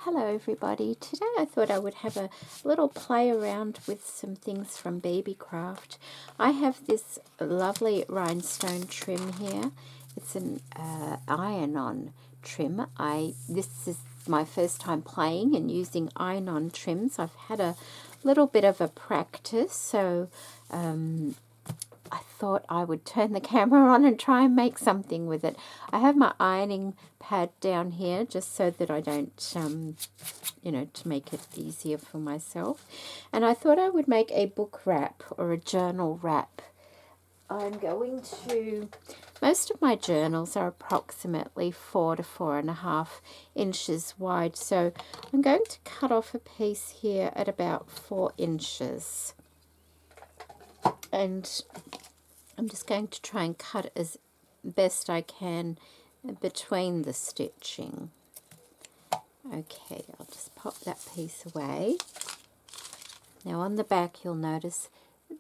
Hello everybody, today I thought I would have a little play around with some things from Beebeecraft. I have this lovely rhinestone trim here. It's an iron-on trim. This is my first time playing and using iron-on trims. I've had a little bit of a practice, so I thought I would turn the camera on and try and make something with it. I have my ironing pad down here just so that I don't, to make it easier for myself. And I thought I would make a book wrap or a journal wrap. I'm going to, most of my journals are approximately 4 to 4.5 inches wide. So I'm going to cut off a piece here at about 4 inches. And I'm just going to try and cut as best I can between the stitching. Okay, I'll just pop that piece away. Now on the back you'll notice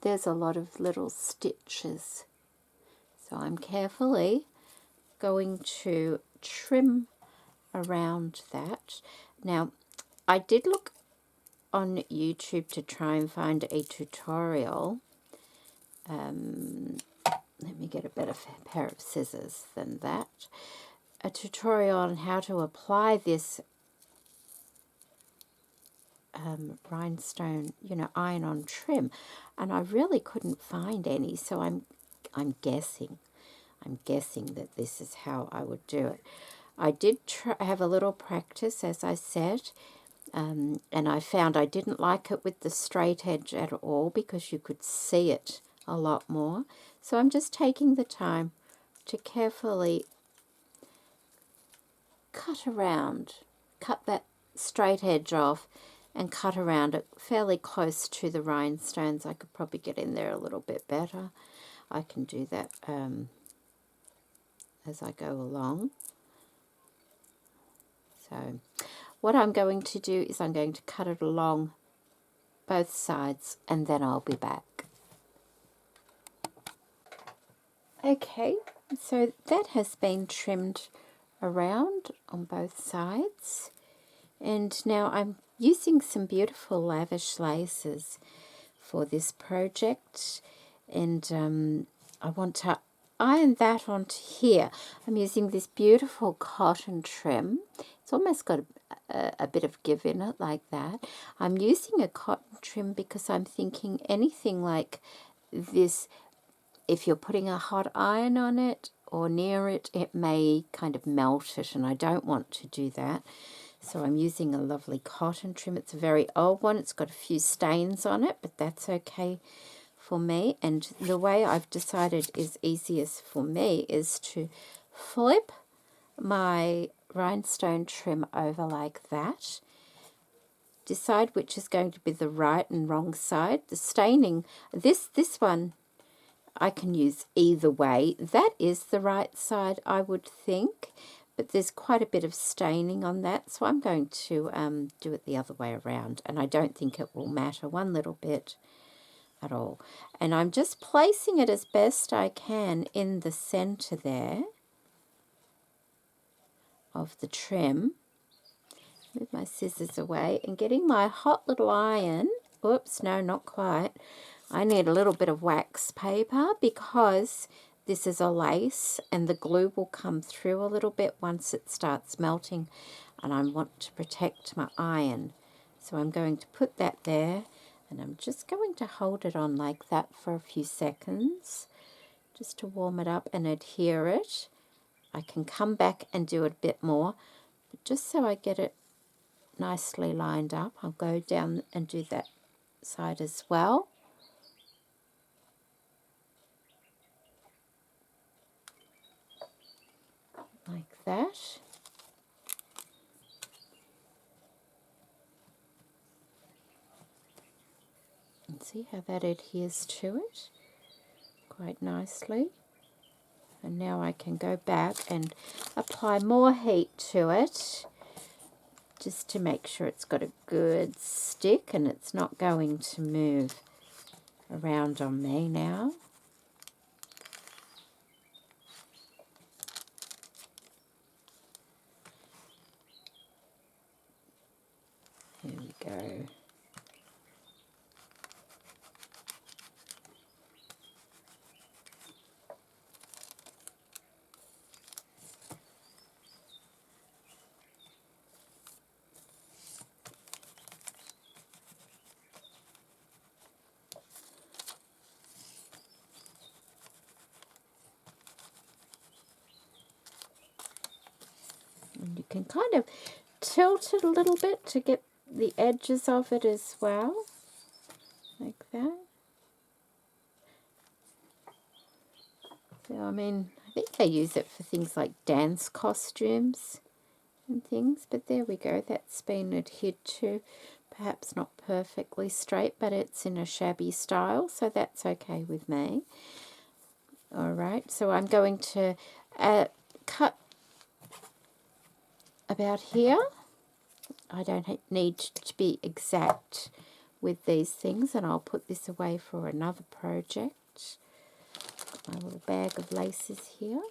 there's a lot of little stitches. So I'm carefully going to trim around that. Now I did look on YouTube to try and find a tutorial. Let me get a better pair of scissors than that. A tutorial on how to apply this rhinestone, iron-on trim, and I really couldn't find any. So I'm guessing that this is how I would do it. I did have a little practice, as I said, and I found I didn't like it with the straight edge at all because you could see it a lot more. So I'm just taking the time to carefully cut that straight edge off and cut around it fairly close to the rhinestones. I could probably get in there a little bit better. I can do that as I go along. So what I'm going to do is I'm going to cut it along both sides and then I'll be back. Okay, so that has been trimmed around on both sides, and now I'm using some beautiful Lavish Laces for this project, and I want to iron that onto here. I'm using this beautiful cotton trim. It's almost got a bit of give in it like that. I'm using a cotton trim because I'm thinking anything like this, if you're putting a hot iron on it or near it, it may kind of melt it, and I don't want to do that. So I'm using a lovely cotton trim. It's a very old one. It's got a few stains on it, but that's okay for me. And the way I've decided is easiest for me is to flip my rhinestone trim over like that. Decide which is going to be the right and wrong side. The staining, this one, I can use either way. That is the right side, I would think, but there's quite a bit of staining on that, so I'm going to do it the other way around, and I don't think it will matter one little bit at all. And I'm just placing it as best I can in the center there of the trim. Move my scissors away and getting my hot little iron. Oops, no, not quite. I need a little bit of wax paper because this is a lace and the glue will come through a little bit once it starts melting, and I want to protect my iron. So I'm going to put that there, and I'm just going to hold it on like that for a few seconds just to warm it up and adhere it. I can come back and do it a bit more, but just so I get it nicely lined up, I'll go down and do that side as well. Like that. And see how that adheres to it quite nicely. And now I can go back and apply more heat to it just to make sure it's got a good stick and it's not going to move around on me now. go. And you can kind of tilt it a little bit to get the edges of it as well, like that. So, I mean, I think they use it for things like dance costumes and things, but there we go, that's been adhered to. Perhaps not perfectly straight, but it's in a shabby style, so that's okay with me. Alright, so I'm going to cut about here. I don't need to be exact with these things, and I'll put this away for another project. My little bag of laces here.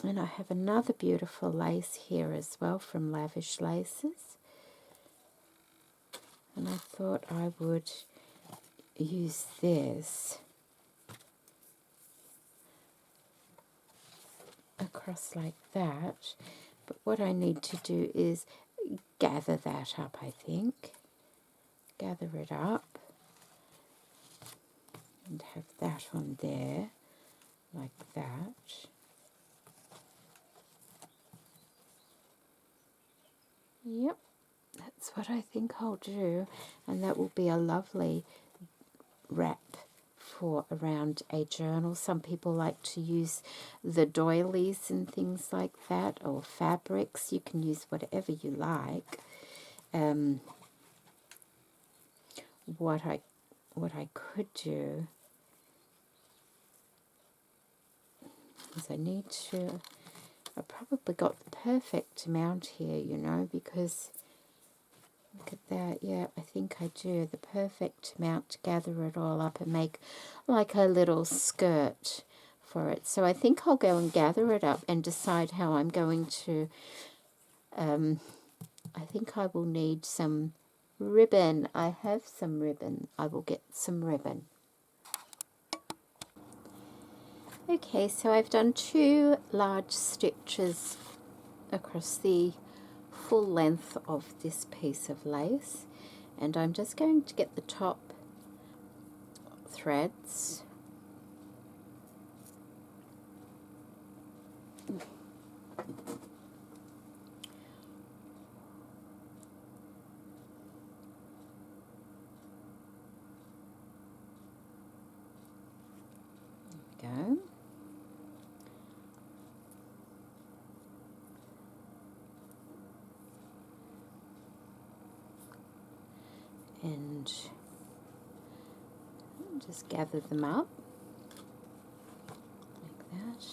And I have another beautiful lace here as well from Lavish Laces. And I thought I would use this across like that. But what I need to do is gather that up, I think. Gather it up and have that on there like that. Yep, that's what I think I'll do, and that will be a lovely wrap for around a journal. Some people like to use the doilies and things like that, or fabrics. You can use whatever you like. What I could do is I've probably got the perfect amount here, you know, because look at that. Yeah, I think I do. The perfect amount to gather it all up and make like a little skirt for it. So I think I'll go and gather it up and decide how I'm going to, I think I will need some ribbon. I have some ribbon. I will get some ribbon. Okay, so I've done 2 large stitches across the full length of this piece of lace, and I'm just going to get the top threads go. And just gather them up like that.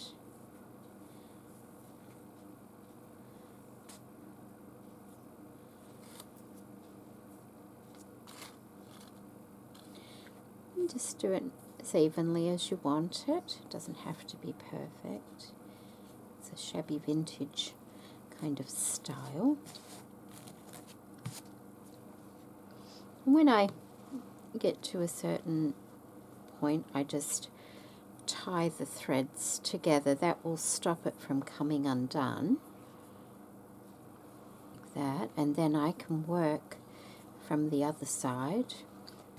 And just do it as evenly as you want it. It doesn't have to be perfect. It's a shabby vintage kind of style. When I get to a certain point, I just tie the threads together. That will stop it from coming undone. Like that, and then I can work from the other side.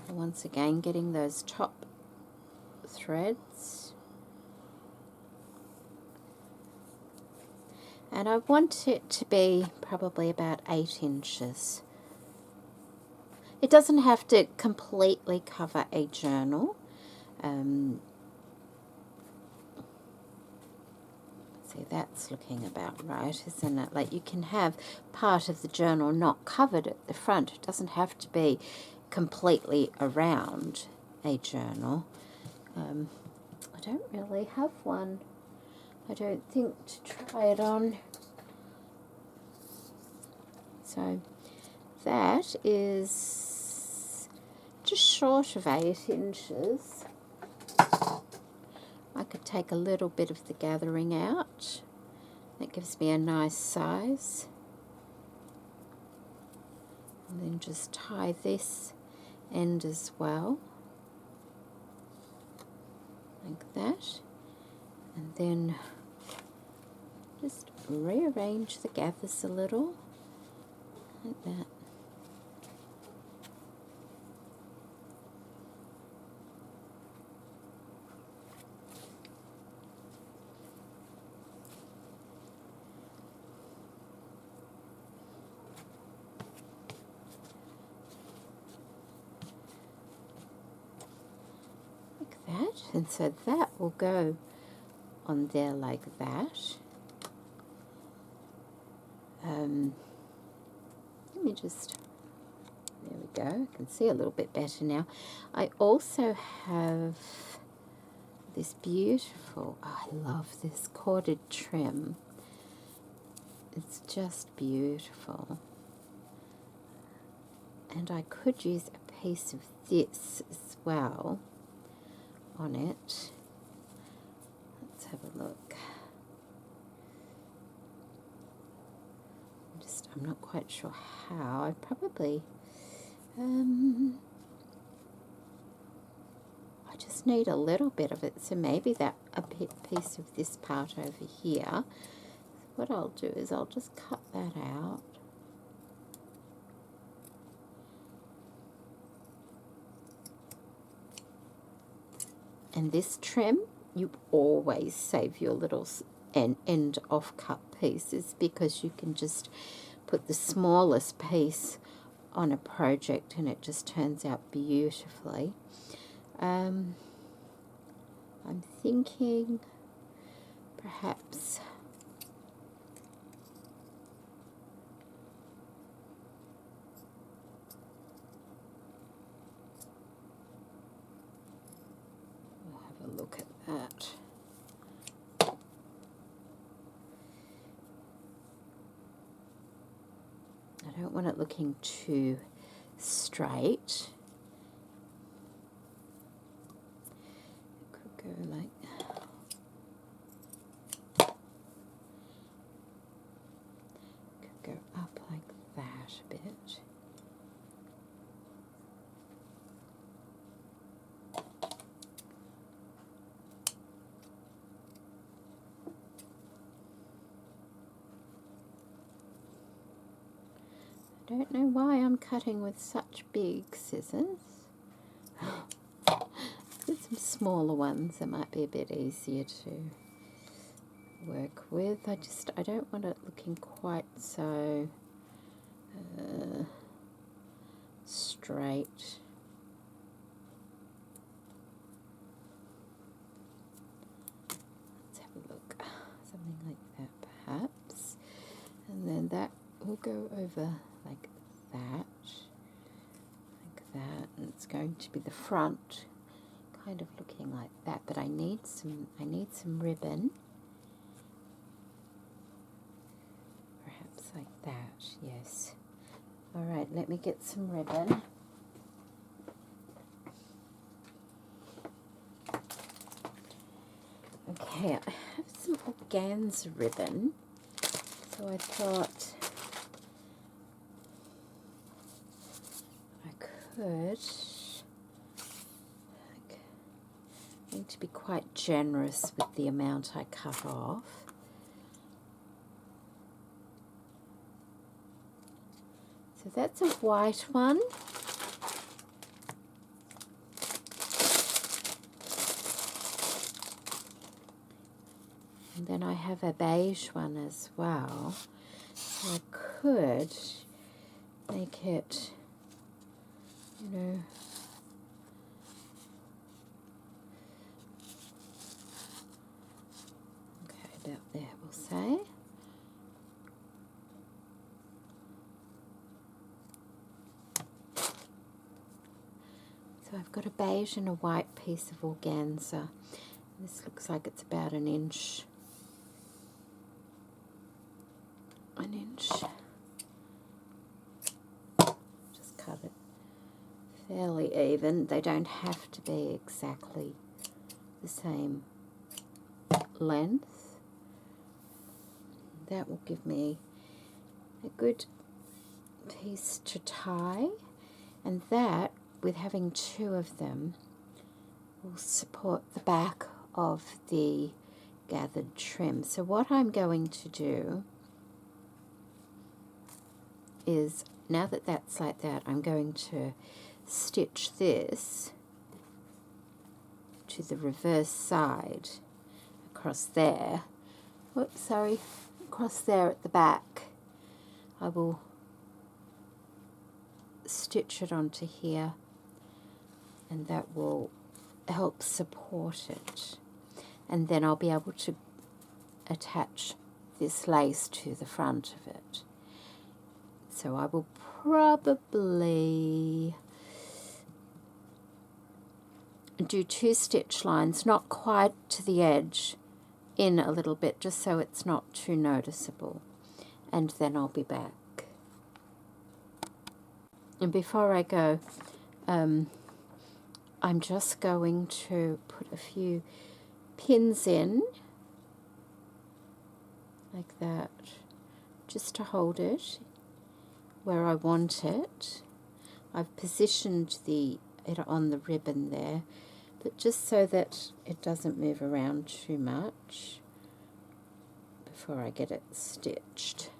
Once again, getting those top threads. And I want it to be probably about 8 inches. It doesn't have to completely cover a journal. See, that's looking about right, isn't it? Like, you can have part of the journal not covered at the front. It doesn't have to be completely around a journal. I don't really have one, I don't think, to try it on. So that is just short of 8 inches. I could take a little bit of the gathering out. That gives me a nice size. And then just tie this end as well, like that. And then just rearrange the gathers a little, like that. That, and so that will go on there like that. Let me just, there we go, I can see a little bit better now. I also have this beautiful, oh, I love this corded trim. It's just beautiful. And I could use a piece of this as well on it. Let's have a look. I'm not quite sure how. I probably I just need a little bit of it, so maybe that a piece of this part over here. What I'll do is I'll just cut that out. And this trim, you always save your little end off cut pieces, because you can just put the smallest piece on a project and it just turns out beautifully. I'm thinking perhaps we'll have a look at that. I don't want it looking too straight. It could go like that. Could go up like that a bit. I don't know why I'm cutting with such big scissors. With some smaller ones, it might be a bit easier to work with. I don't want it looking quite so straight. Let's have a look. Something like that perhaps. And then that will go over like that, and it's going to be the front, kind of looking like that. But I need some ribbon, perhaps like that. Yes. All right. Let me get some ribbon. Okay, I have some organza ribbon, so I thought I need to be quite generous with the amount I cut off. So that's a white one. And then I have a beige one as well. So I could make it, you know, okay, about there we'll say. So I've got a beige and a white piece of organza. This looks like it's about an inch. Just cut it fairly even. They don't have to be exactly the same length. That will give me a good piece to tie, and that, with having two of them, will support the back of the gathered trim. So what I'm going to do is, now that that's like that, I'm going to stitch this to the reverse side across there. Whoops, sorry, across there at the back. I will stitch it onto here, and that will help support it. And then I'll be able to attach this lace to the front of it. So I will probably do 2 stitch lines, not quite to the edge, in a little bit, just so it's not too noticeable. And then I'll be back. And before I go, I'm just going to put a few pins in, like that, just to hold it where I want it. I've positioned it on the ribbon there, but just so that it doesn't move around too much before I get it stitched.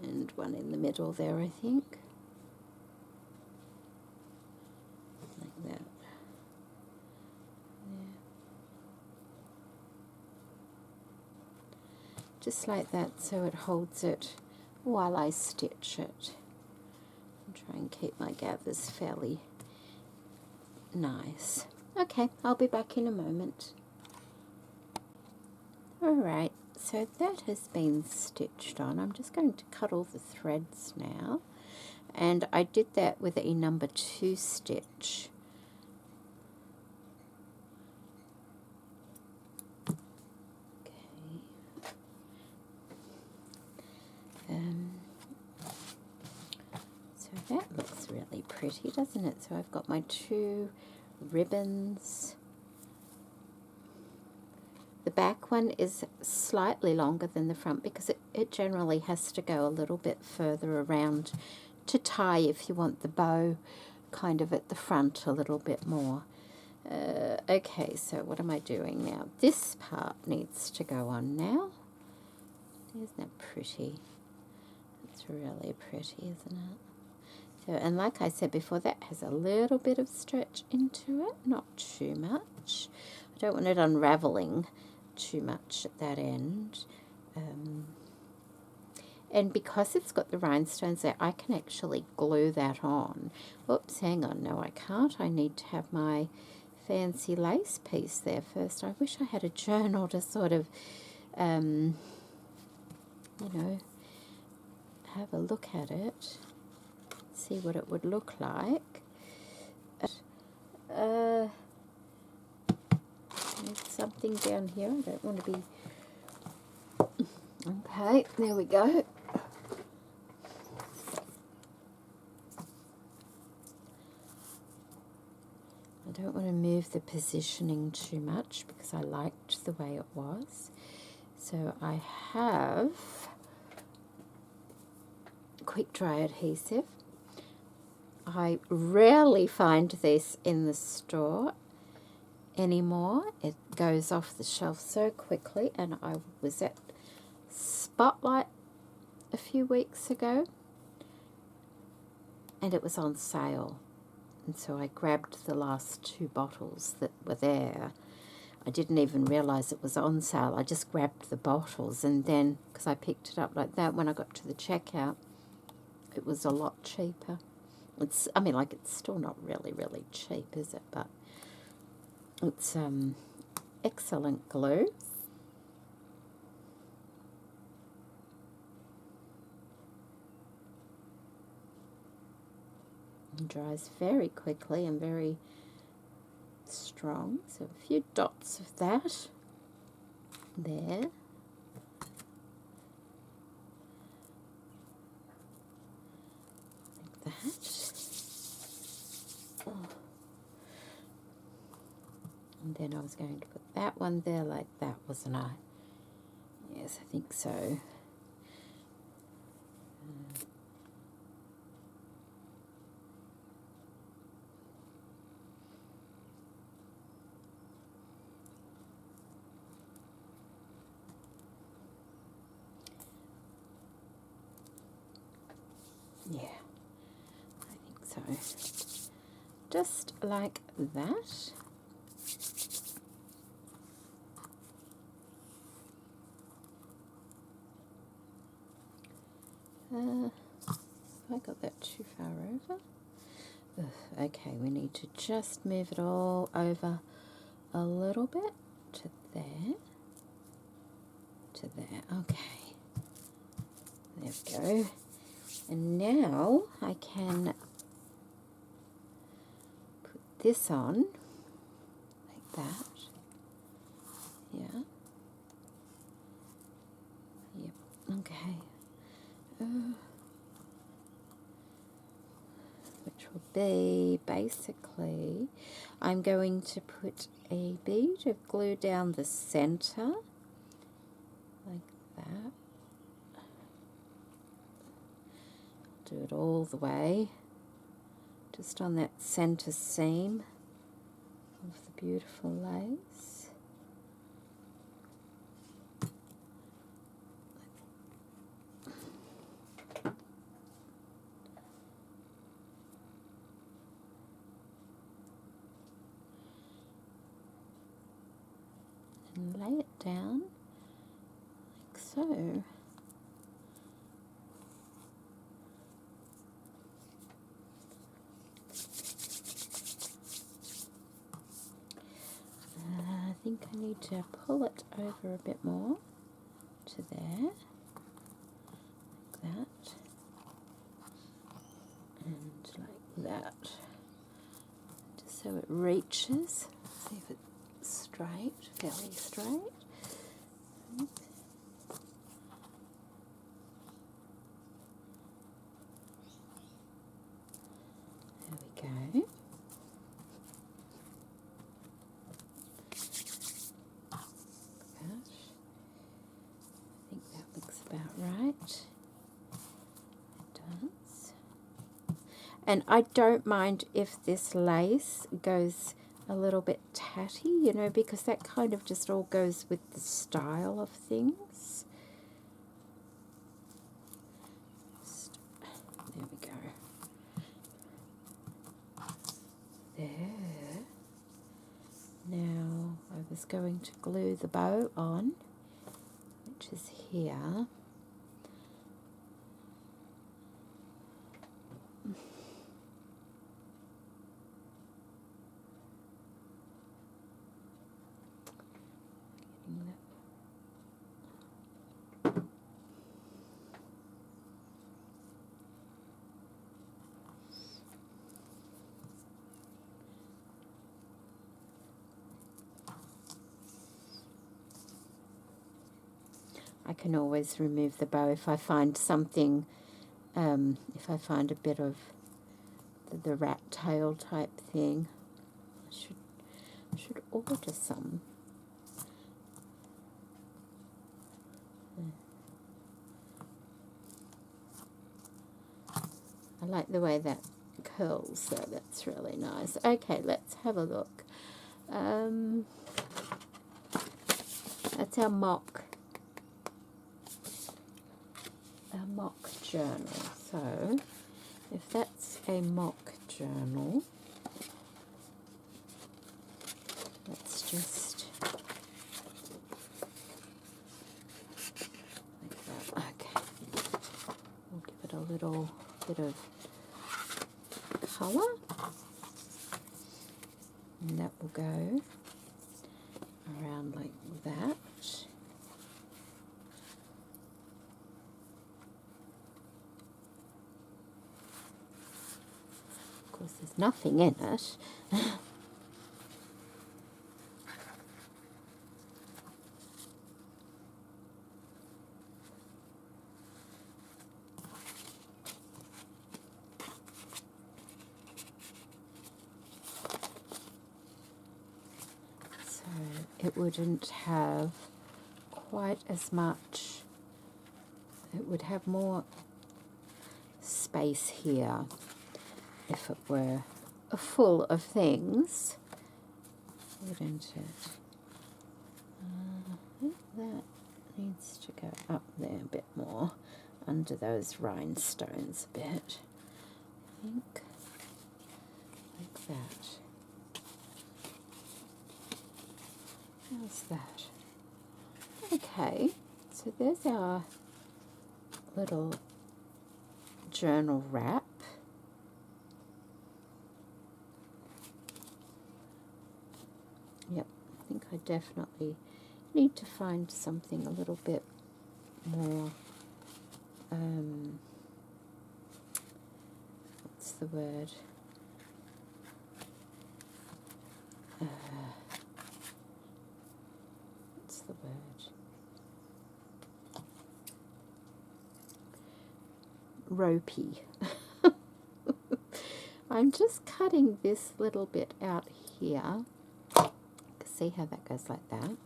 And one in the middle there, I think. Like that. There. Just like that, so it holds it while I stitch it. And try and keep my gathers fairly nice. Okay, I'll be back in a moment. Alright, so that has been stitched on. I'm just going to cut all the threads now. And I did that with a number 2 stitch. So that looks really pretty, doesn't it? So I've got my 2 ribbons. The back one is slightly longer than the front because it generally has to go a little bit further around to tie if you want the bow kind of at the front a little bit more. Okay, so what am I doing now? This part needs to go on now. Isn't that pretty? It's really pretty, isn't it? So, and like I said before, that has a little bit of stretch into it, not too much. I don't want it unraveling too much at that end. And because it's got the rhinestones there, I can actually glue that on. Oops, hang on, no I can't. I need to have my fancy lace piece there first. I wish I had a journal to sort of, you know, have a look at it, see what it would look like. There's something down here. I don't want to be... Okay, there we go. I don't want to move the positioning too much because I liked the way it was. So I have quick dry adhesive. I rarely find this in the store anymore. It goes off the shelf so quickly, and I was at Spotlight a few weeks ago and it was on sale, and so I grabbed the last 2 bottles that were there. I didn't even realize it was on sale. I just grabbed the bottles, and then because I picked it up like that, when I got to the checkout it was a lot cheaper. It's, I mean, like, it's still not really cheap, is it? But it's excellent glue. It dries very quickly and very strong. So a few dots of that there. Like that. Oh. And then I was going to put that one there like that, wasn't I? Yes, I think so. Yeah, I think so. Just like that. I got that too far over. Ugh, okay, we need to just move it all over a little bit to there, to there. Okay, there we go. And now I can put this on like that. Yeah. Yep. Okay. Which will be basically, I'm going to put a bead of glue down the center like that. Do it all the way, just on that center seam of the beautiful lace. And lay it down like so. I think I need to pull it over a bit more to there, like that, and like that, just so it reaches. See if it's straight, fairly straight. There we go. Right, it does. And I don't mind if this lace goes a little bit tatty, you know, because that kind of just all goes with the style of things. There we go. There. Now I was going to glue the bow on, which is here. I can always remove the bow if I find something, if I find a bit of the rat tail type thing. I should order some. I like the way that curls, so that's really nice. Okay, let's have a look. That's our mock journal. So if that's a mock journal, let's just like that. Okay, we'll give it a little bit of colour, and that will go around like that. Of course, there's nothing in it. it wouldn't have quite as much, it would have more space here if it were full of things, wouldn't it? I think that needs to go up there a bit more, under those rhinestones a bit. I think like that. How's that? Okay, so there's our little journal wrap. Yep, I think I definitely need to find something a little bit more, what's the word? What's the word? Ropey. I'm just cutting this little bit out here. See how that goes like that?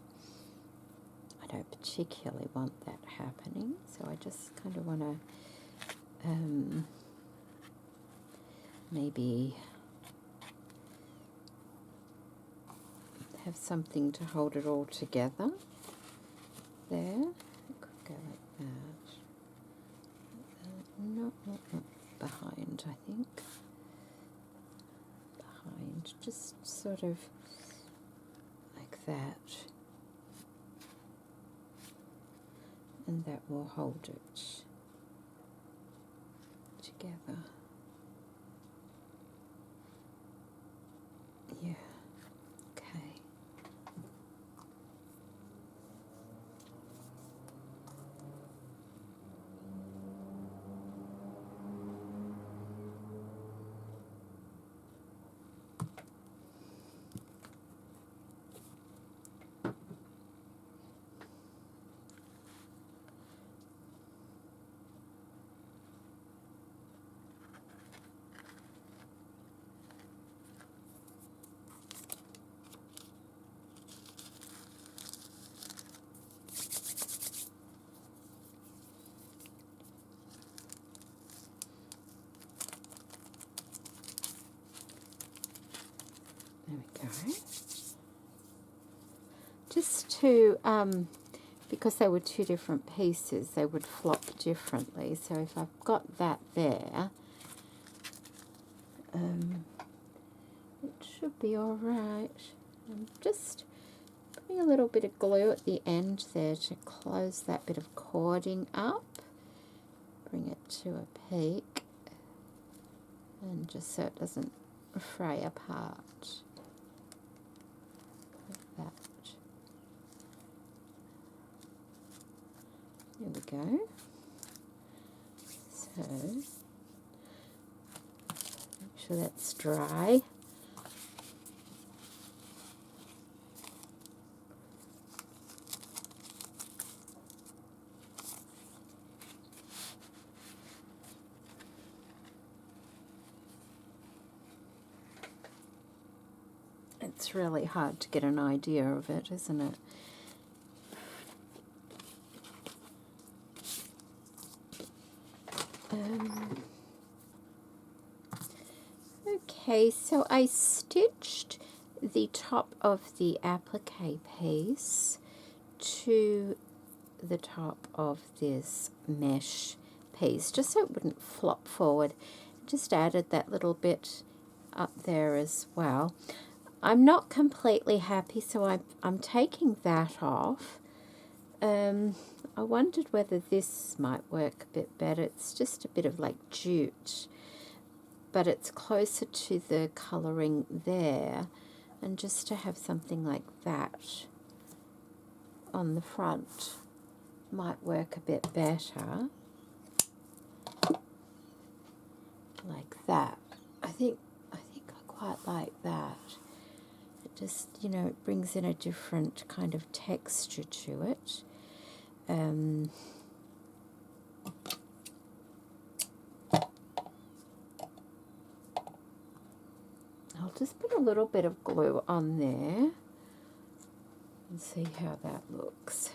I don't particularly want that happening, so I just kind of want to maybe have something to hold it all together. There, it could go like that. Not behind, I think. Behind, just sort of like that. And that will hold it together. Yeah, okay. There we go. Just to, because they were two different pieces, they would flop differently. So if I've got that there, it should be all right. I'm just putting a little bit of glue at the end there to close that bit of cording up. Bring it to a peak, and just so it doesn't fray apart. That. There we go. So, make sure that's dry. It's really hard to get an idea of it, isn't it? Okay, so I stitched the top of the applique piece to the top of this mesh piece, just so it wouldn't flop forward. Just added that little bit up there as well. I'm not completely happy, so I'm taking that off. I wondered whether this might work a bit better. It's just a bit of like jute, but it's closer to the colouring there, and just to have something like that on the front might work a bit better. Like that. I think I quite like that. It just, you know, it brings in a different kind of texture to it. I'll just put a little bit of glue on there. and see how that looks.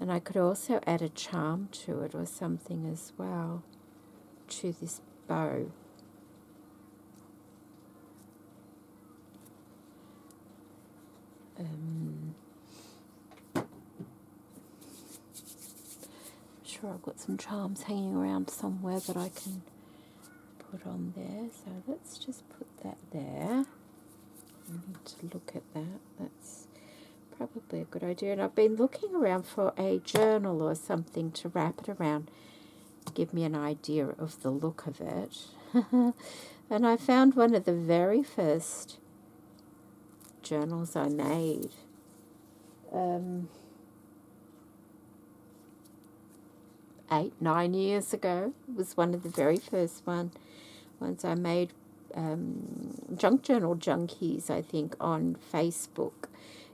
And I could also add a charm to it or something as well, to this bow. I'm sure I've got some charms hanging around somewhere that I can put on there. So let's just put that there. I need to look at that. That's probably a good idea. And I've been looking around for a journal or something to wrap it around, give me an idea of the look of it. And I found one of the very first journals I made. 8-9 years ago. It was one of the very first ones I made. Junk Journal Junkies, I think, on Facebook.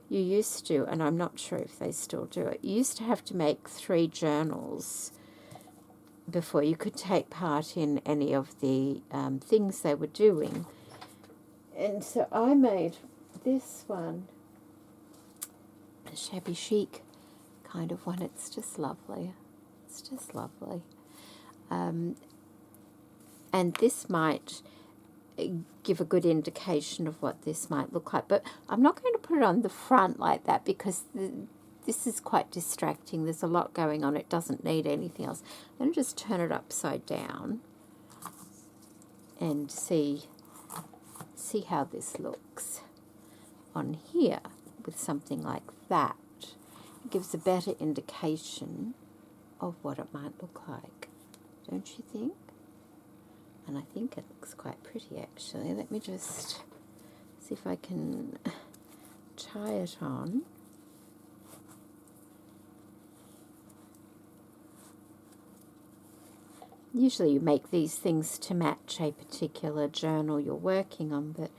You used to, and I'm not sure if they still do it, you used to have to make 3 journals before you could take part in any of the things they were doing. And so I made this one, a shabby chic kind of one. It's just lovely. It's just lovely. And this might give a good indication of what this might look like. But I'm not going to put it on the front like that because this is quite distracting. There's a lot going on. It doesn't need anything else. I'm going to just turn it upside down and see how this looks on here with something like that. It gives a better indication of what it might look like, don't you think? And I think it looks quite pretty actually. Let me just see if I can tie it on. Usually you make these things to match a particular journal you're working on, but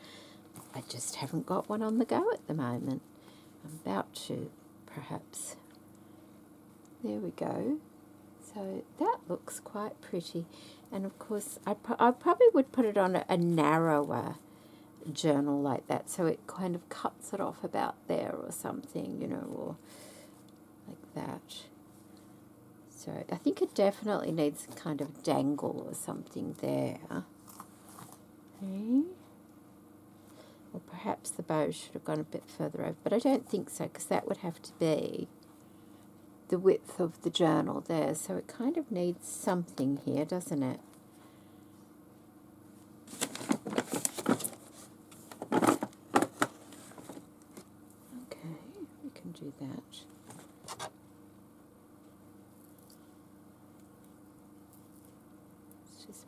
I just haven't got one on the go at the moment. I'm about to, perhaps. There we go. So that looks quite pretty. And of course, I probably would put it on a narrower journal like that, so it kind of cuts it off about there or something, you know, or like that. So I think it definitely needs a kind of dangle or something there. Okay. Or perhaps the bow should have gone a bit further over, but I don't think so, because that would have to be the width of the journal there, so it kind of needs something here, doesn't it? Okay, we can do that. It's just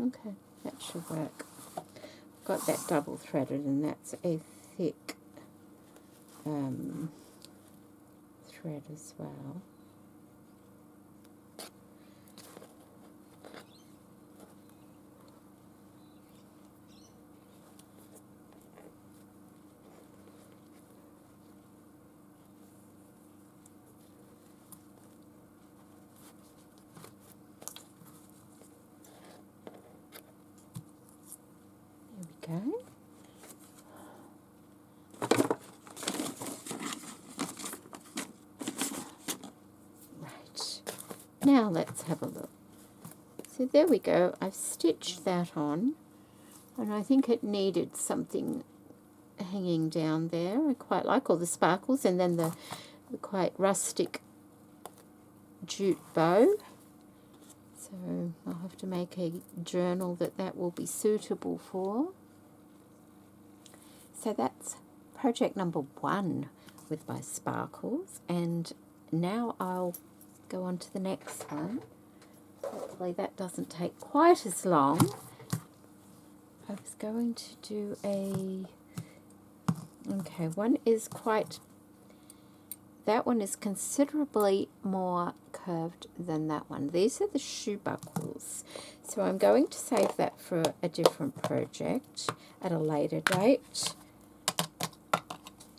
okay, that should work. Got that double threaded, and that's a thick thread as well. Okay. Right. Now let's have a look. So there we go. I've stitched that on, and I think it needed something hanging down there. I quite like all the sparkles, and then the quite rustic jute bow. So I'll have to make a journal that will be suitable for. So that's project number 1 with my sparkles, and now I'll go on to the next one. Hopefully that doesn't take quite as long. I was going to do that one is considerably more curved than that one. These are the shoe buckles. So I'm going to save that for a different project at a later date.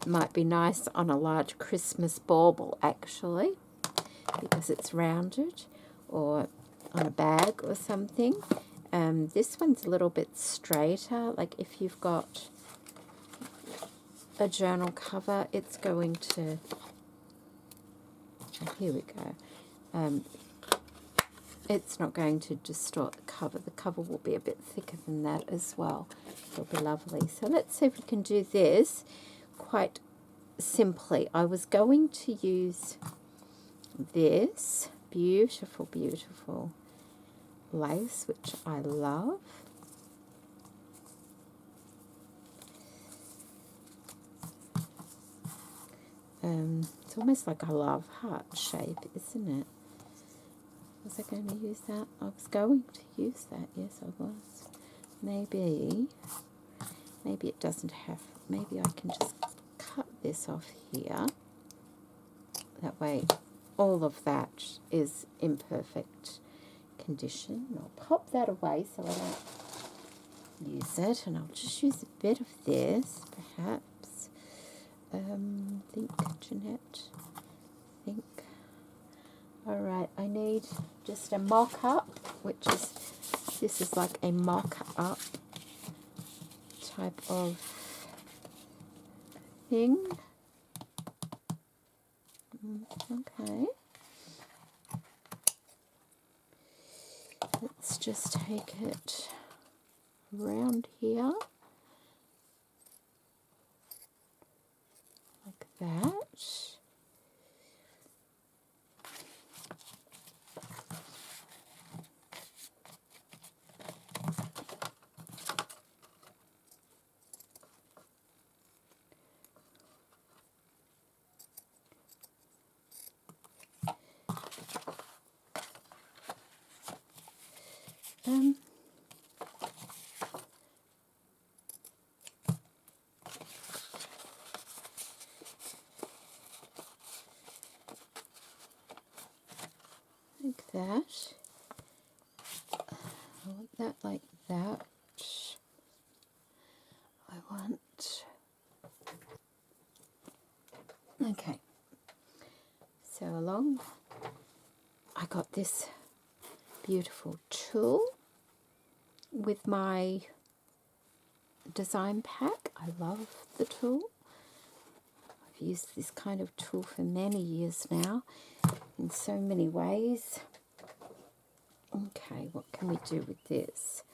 Might be nice on a large Christmas bauble actually, because it's rounded, or on a bag or something. This one's a little bit straighter, like if you've got a journal cover, it's going to, here we go, it's not going to distort the cover. The cover will be a bit thicker than that as well. It'll be lovely. So let's see if we can do this quite simply. I was going to use this beautiful, beautiful lace, which I love. It's almost like a love heart shape, isn't it? Was I going to use that? I was going to use that, yes I was. Maybe it doesn't have, maybe I can just cut this off here. That way all of that is in perfect condition. I'll pop that away so I don't use it, and I'll just use a bit of this, perhaps. Think, Jeanette, think. Alright, I need just a mock-up, which is, this is like a mock-up type of thing. Okay. Let's just take it around here, like that. Like that. I want that like that. I want... Okay. So along, I got this beautiful tulle with my design pack. I love the tulle. I've used this kind of tulle for many years now in so many ways. Okay, what can we do with this?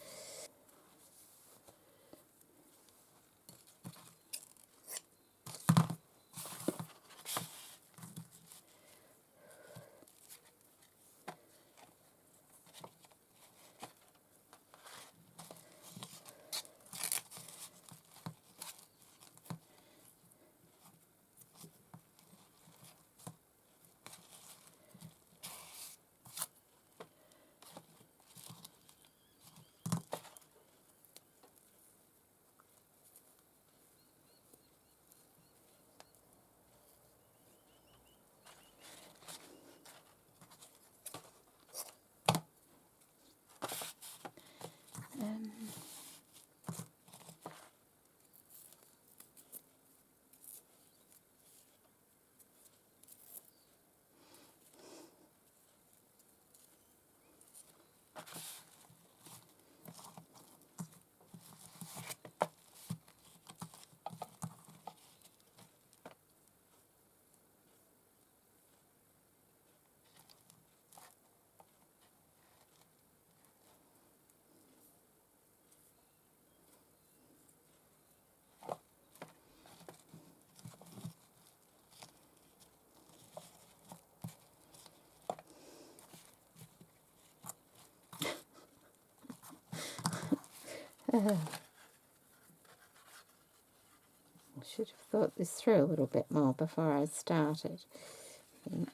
should have thought this through a little bit more before I started, I think.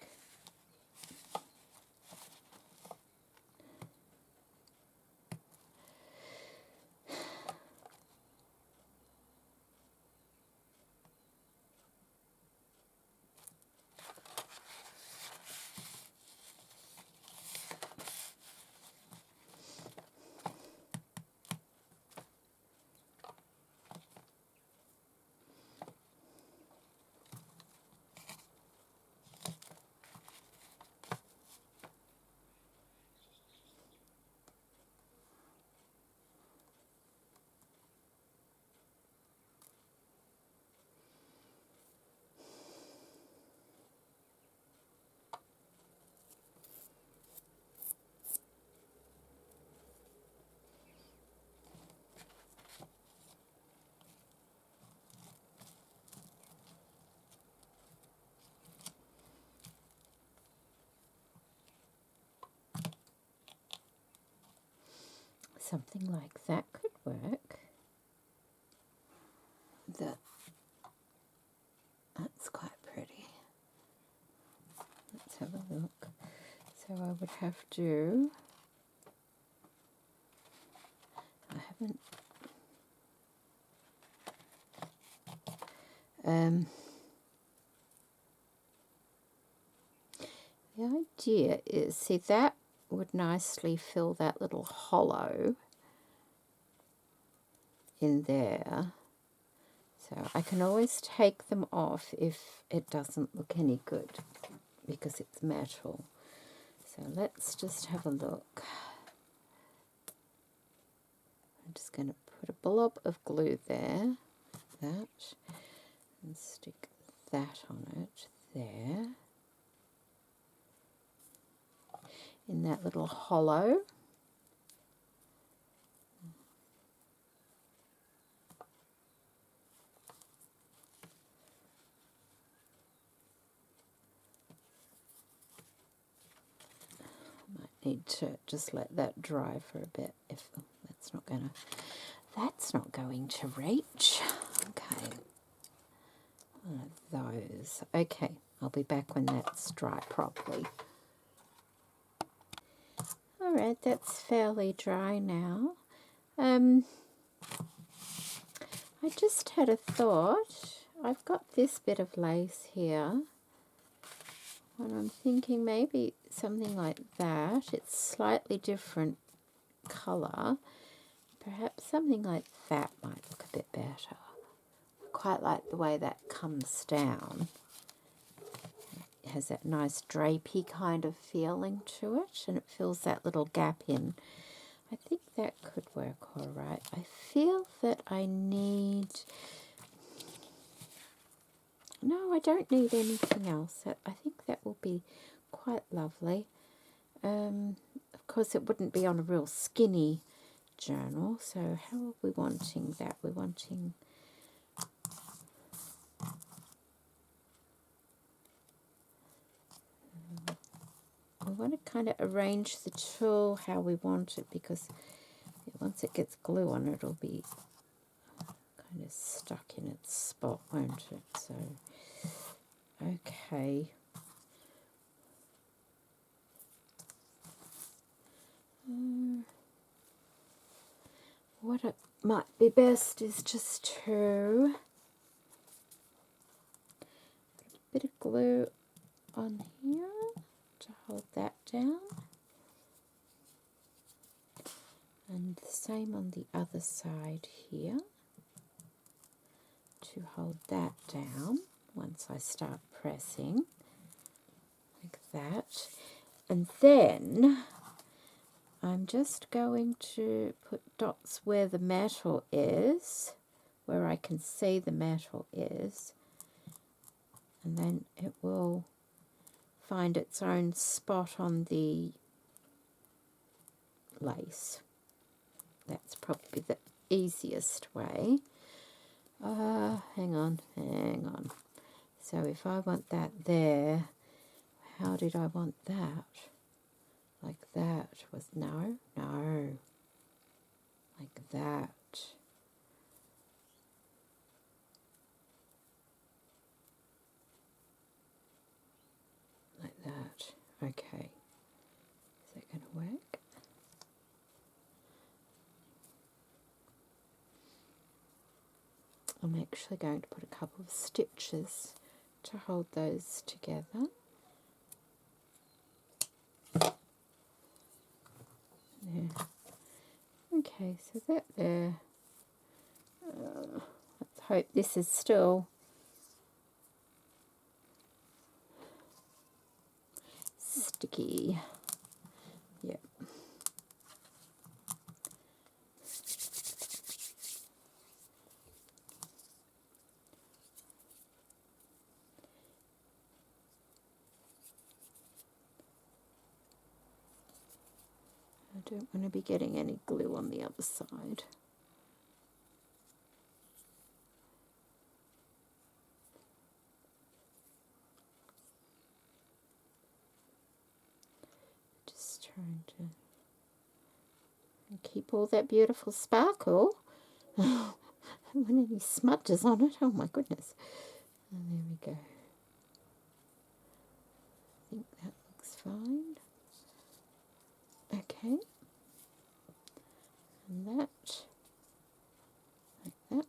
Something like that could work. That's quite pretty. Let's have a look. So I would have to, I haven't, the idea is, see, that would nicely fill that little hollow in there. So I can always take them off if it doesn't look any good because it's metal. So let's just have a look. I'm just going to put a blob of glue there, and stick that on it there, in that little hollow. Need to just let that dry for a bit. If that's not going to reach. Okay, one of those. Okay, I'll be back when that's dry properly. All right, that's fairly dry now. I just had a thought. I've got this bit of lace here, and I'm thinking maybe something like that. It's slightly different colour. Perhaps something like that might look a bit better. I quite like the way that comes down. It has that nice drapey kind of feeling to it, and it fills that little gap in. I think that could work all right. I feel that I need... No, I don't need anything else. I think that will be quite lovely. Of course, it wouldn't be on a real skinny journal, so how are we wanting that? We're wanting... we want to kind of arrange the tulle how we want it, because once it gets glue on it, it'll be kind of stuck in its spot, won't it? So, okay. What it might be best is just to put a bit of glue on here to hold that down, and the same on the other side here to hold that down once I start pressing, like that. And then I'm just going to put dots where the metal is, where I can see the metal is, and then it will find its own spot on the lace. That's probably the easiest way. Hang on. So if I want that there, how did I want that? Like that was, no, like that. Like that. Okay. Is that going to work? I'm actually going to put a couple of stitches to hold those together. There. Okay, so that there. Let's hope this is still sticky. Yep. I don't want to be getting any glue on the other side. Just trying to keep all that beautiful sparkle. When any smudges on it, oh my goodness. And there we go. I think that looks fine. Okay. And that, like that.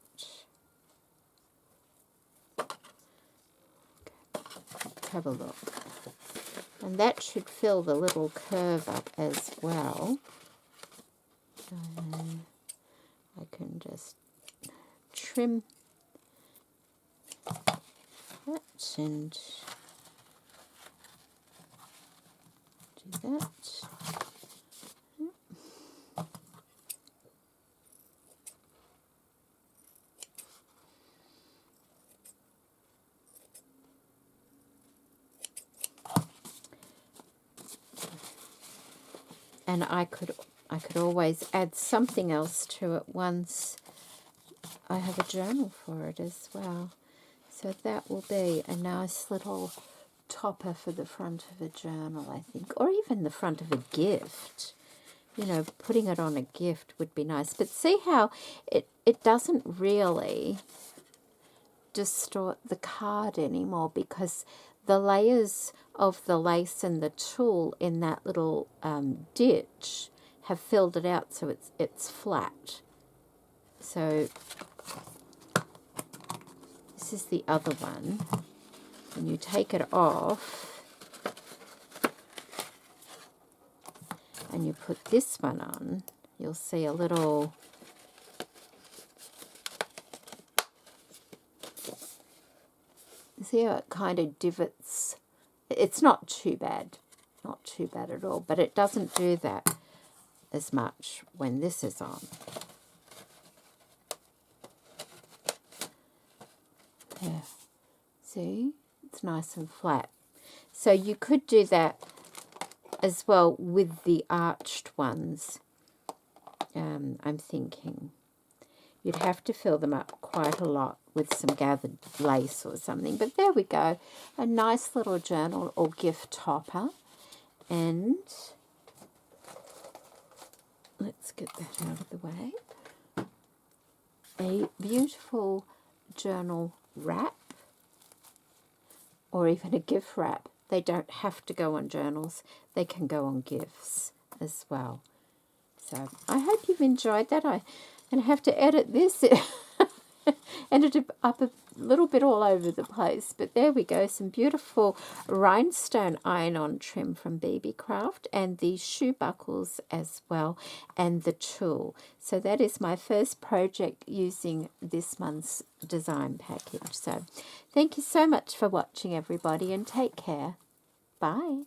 Okay, let's have a look. And that should fill the little curve up as well. So I can just trim that and do that. And I could always add something else to it once I have a journal for it as well. So that will be a nice little topper for the front of a journal, I think, or even the front of a gift. You know, putting it on a gift would be nice. But see how it doesn't really distort the card anymore, because the layers of the lace and the tulle in that little ditch have filled it out, so it's flat. So this is the other one. When you take it off and you put this one on, you'll see a little see how it kind of divots. It's not too bad. Not too bad at all. But it doesn't do that as much when this is on. There. See? It's nice and flat. So you could do that as well with the arched ones. I'm thinking you'd have to fill them up quite a lot with some gathered lace or something. But there we go. A nice little journal or gift topper. And let's get that out of the way. A beautiful journal wrap or even a gift wrap. They don't have to go on journals. They can go on gifts as well. So I hope you've enjoyed that. I'm going to have to edit this. Ended up a little bit all over the place, but there we go. Some beautiful rhinestone iron-on trim from Beebeecraft, and the shoe buckles as well, and the tulle. So that is my first project using this month's design package. So thank you so much for watching, everybody, and take care. Bye.